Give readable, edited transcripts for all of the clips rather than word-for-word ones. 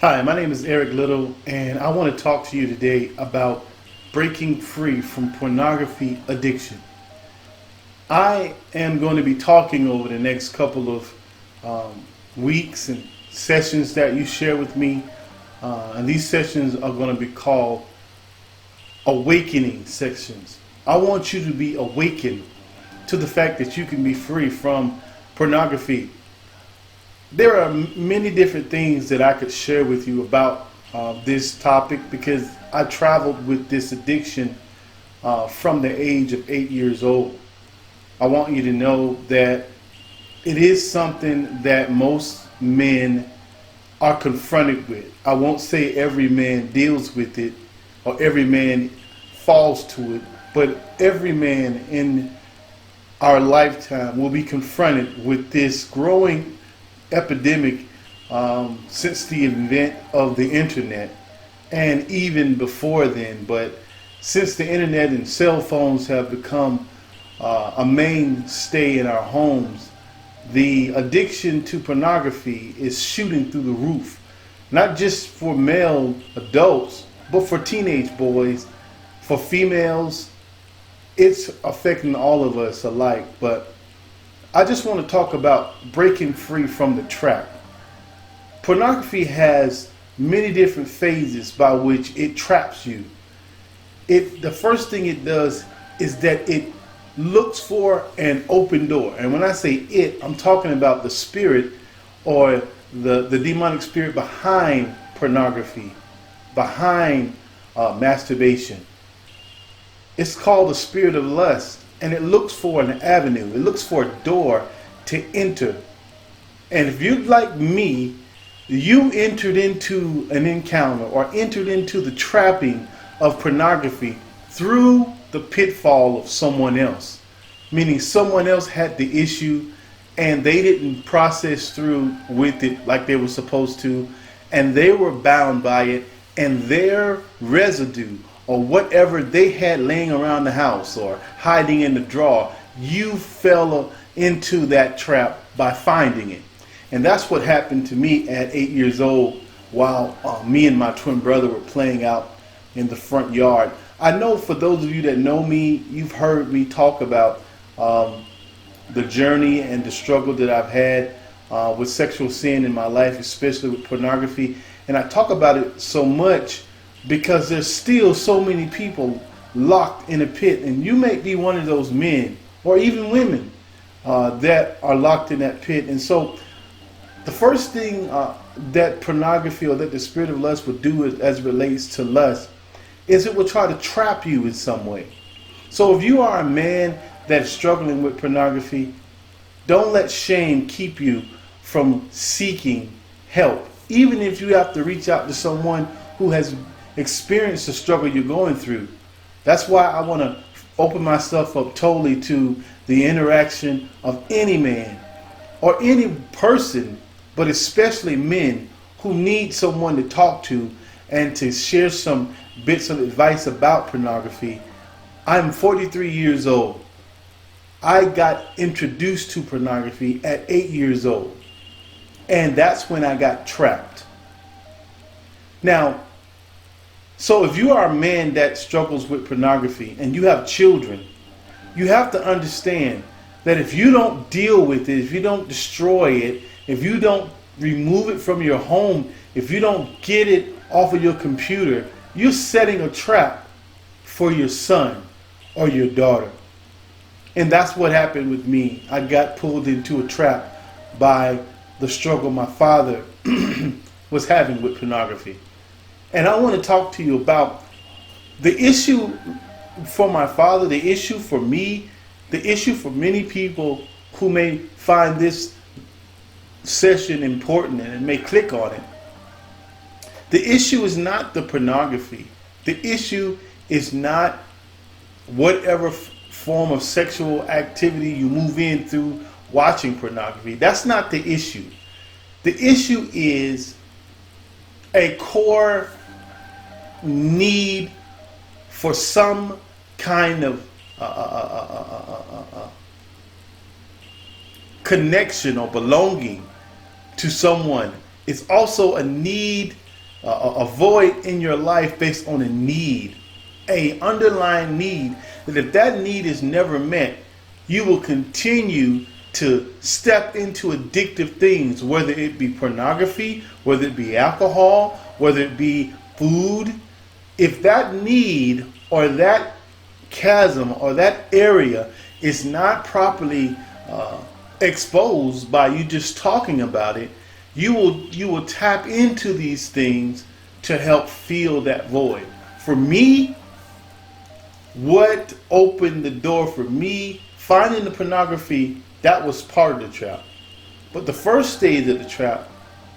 Hi, my name is Eric Little, and I want to talk to you today about breaking free from pornography addiction. I am going to be talking over the next couple of weeks and sessions that you share with me, and these sessions are going to be called awakening sections. I want you to be awakened to the fact that you can be free from pornography. There are many different things that I could share with you about this topic because I traveled with this addiction from the age of 8 years old. I want you to know that it is something that most men are confronted with. I won't say every man deals with it or every man falls to it, but every man in our lifetime will be confronted with this growing epidemic since the invent of the internet, and even before then. But since the internet and cell phones have become a mainstay in our homes, the addiction to pornography is shooting through the roof, not just for male adults, but for teenage boys, for females. It's affecting all of us alike. But I just want to talk about breaking free from the trap. Pornography has many different phases by which it traps you. The first thing it does is that it looks for an open door. And when I say it, I'm talking about the spirit or the demonic spirit behind pornography, behind masturbation. It's called the spirit of lust. And it looks for an avenue. It looks for a door to enter. And if you're like me, you entered into an encounter or entered into the trapping of pornography through the pitfall of someone else. Meaning someone else had the issue and they didn't process through with it like they were supposed to. And they were bound by it, and their residue or whatever they had laying around the house or hiding in the drawer, you fell into that trap by finding it. And that's what happened to me at 8 years old while me and my twin brother were playing out in the front yard. I know for those of you that know me, you've heard me talk about the journey and the struggle that I've had with sexual sin in my life, especially with pornography. And I talk about it so much because there's still so many people locked in a pit, and you may be one of those men or even women that are locked in that pit. And so the first thing that pornography or that the spirit of lust would do as it relates to lust is it will try to trap you in some way. So if you are a man that's struggling with pornography, don't let shame keep you from seeking help, even if you have to reach out to someone who has experience the struggle you're going through. That's why I want to open myself up totally to the interaction of any man or any person, but especially men who need someone to talk to and to share some bits of advice about pornography. I'm 43 years old. I got introduced to pornography at 8 years old, and that's when I got trapped. Now, so if you are a man that struggles with pornography and you have children, you have to understand that if you don't deal with it, if you don't destroy it, if you don't remove it from your home, if you don't get it off of your computer, you're setting a trap for your son or your daughter. And that's what happened with me. I got pulled into a trap by the struggle my father was having with pornography. And I want to talk to you about the issue for my father, the issue for me, the issue for many people who may find this session important and may click on it. The issue is not the pornography. The issue is not whatever form of sexual activity you move in through watching pornography. That's not the issue. The issue is a core need for some kind of connection or belonging to someone. It's also a need a void in your life based on a need, a underlying need, that if that need is never met, you will continue to step into addictive things, whether it be pornography, whether it be alcohol, whether it be food. If that need or that chasm or that area is not properly exposed by you just talking about it, you will tap into these things to help fill that void. For me, what opened the door for me finding the pornography, that was part of the trap. But the first stage of the trap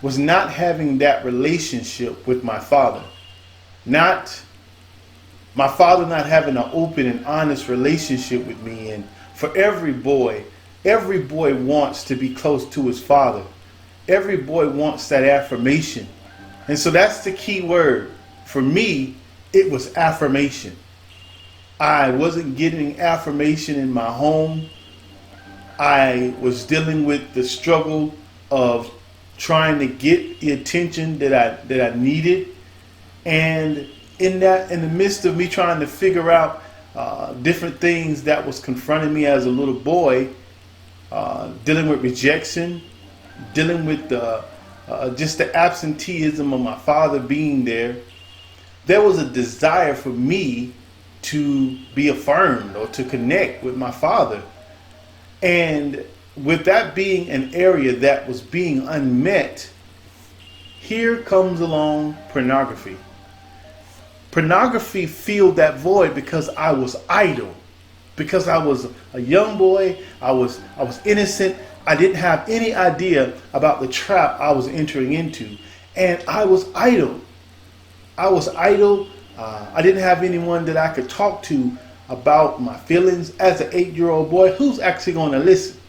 was not having that relationship with my father. Not my father not having an open and honest relationship with me. And for every boy wants to be close to his father. Every boy wants that affirmation. And so that's the key word. For me, it was affirmation. I wasn't getting affirmation in my home. I was dealing with the struggle of trying to get the attention that I needed. And in the midst of me trying to figure out different things that was confronting me as a little boy, dealing with rejection, dealing with just the absenteeism of my father being there, there was a desire for me to be affirmed or to connect with my father. And with that being an area that was being unmet, here comes along pornography. Pornography filled that void because I was idle. Because I was a young boy, I was innocent. I didn't have any idea about the trap I was entering into. And I was idle. I didn't have anyone that I could talk to about my feelings as an 8-year-old boy. Who's actually going to listen?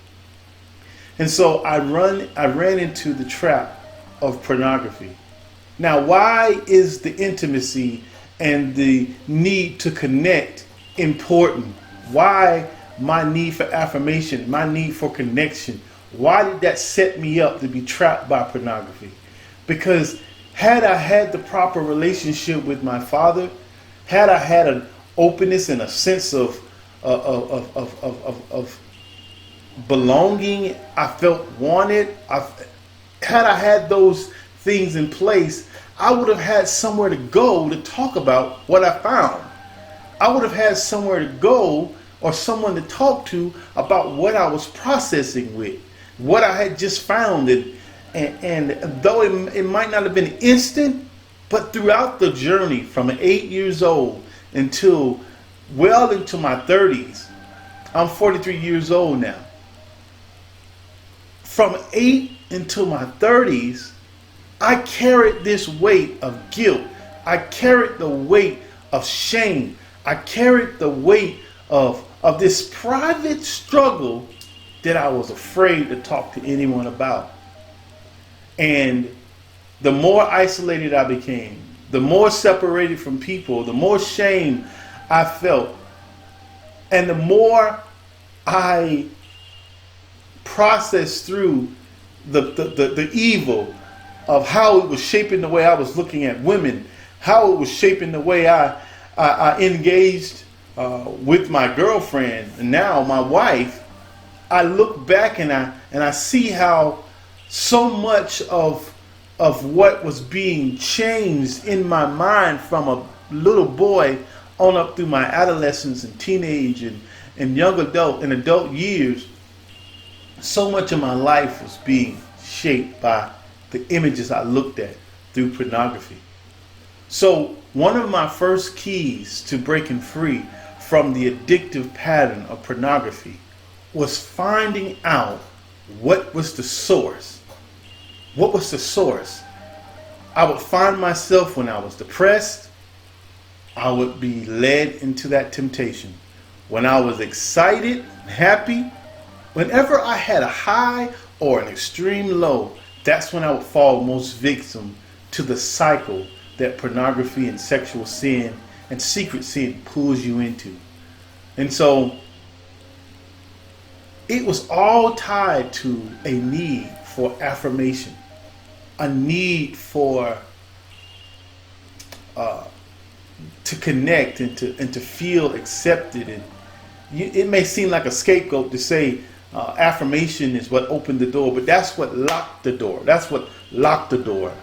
And so I ran into the trap of pornography. Now, why is the intimacy and the need to connect important? Why my need for affirmation, my need for connection? Why did that set me up to be trapped by pornography? Because had I had the proper relationship with my father, had I had an openness and a sense of belonging, I felt wanted, had I had those things in place, I would have had somewhere to go to talk about what I found. I would have had somewhere to go or someone to talk to about what I was processing with, what I had just found. And though it might not have been instant, but throughout the journey from 8 years old until well into my 30s, I'm 43 years old now. From 8 until my 30s, I carried this weight of guilt. I carried the weight of shame. I carried the weight of this private struggle that I was afraid to talk to anyone about. And the more isolated I became, the more separated from people, the more shame I felt, and the more I processed through the evil of how it was shaping the way I was looking at women, how it was shaping the way I engaged with my girlfriend and now my wife. I look back and I see how so much of what was being changed in my mind from a little boy on up through my adolescence and teenage and young adult and adult years, so much of my life was being shaped by the images I looked at through pornography. So one of my first keys to breaking free from the addictive pattern of pornography was finding out what was the source. What was the source? I would find myself when I was depressed, I would be led into that temptation. When I was excited, happy, whenever I had a high or an extreme low, that's when I would fall most victim to the cycle that pornography and sexual sin and secret sin pulls you into. And so it was all tied to a need for affirmation, a need for to connect and to feel accepted. And it may seem like a scapegoat to say affirmation is what opened the door, but that's what locked the door. That's what locked the door.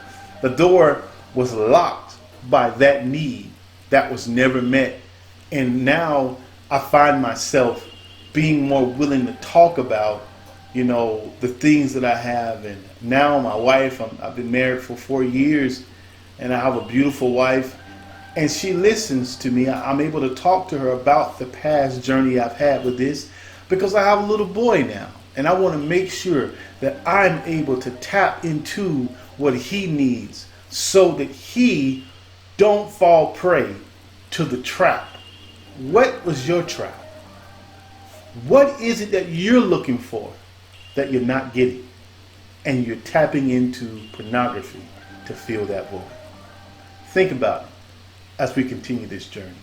The door was locked by that need that was never met. And now I find myself being more willing to talk about, the things that I have. And now my wife, I've been married for 4 years, and I have a beautiful wife, and she listens to me. I'm able to talk to her about the past journey I've had with this, because I have a little boy now, and I want to make sure that I'm able to tap into what he needs so that he don't fall prey to the trap. What was your trap? What is it that you're looking for that you're not getting? And you're tapping into pornography to fill that void. Think about it as we continue this journey.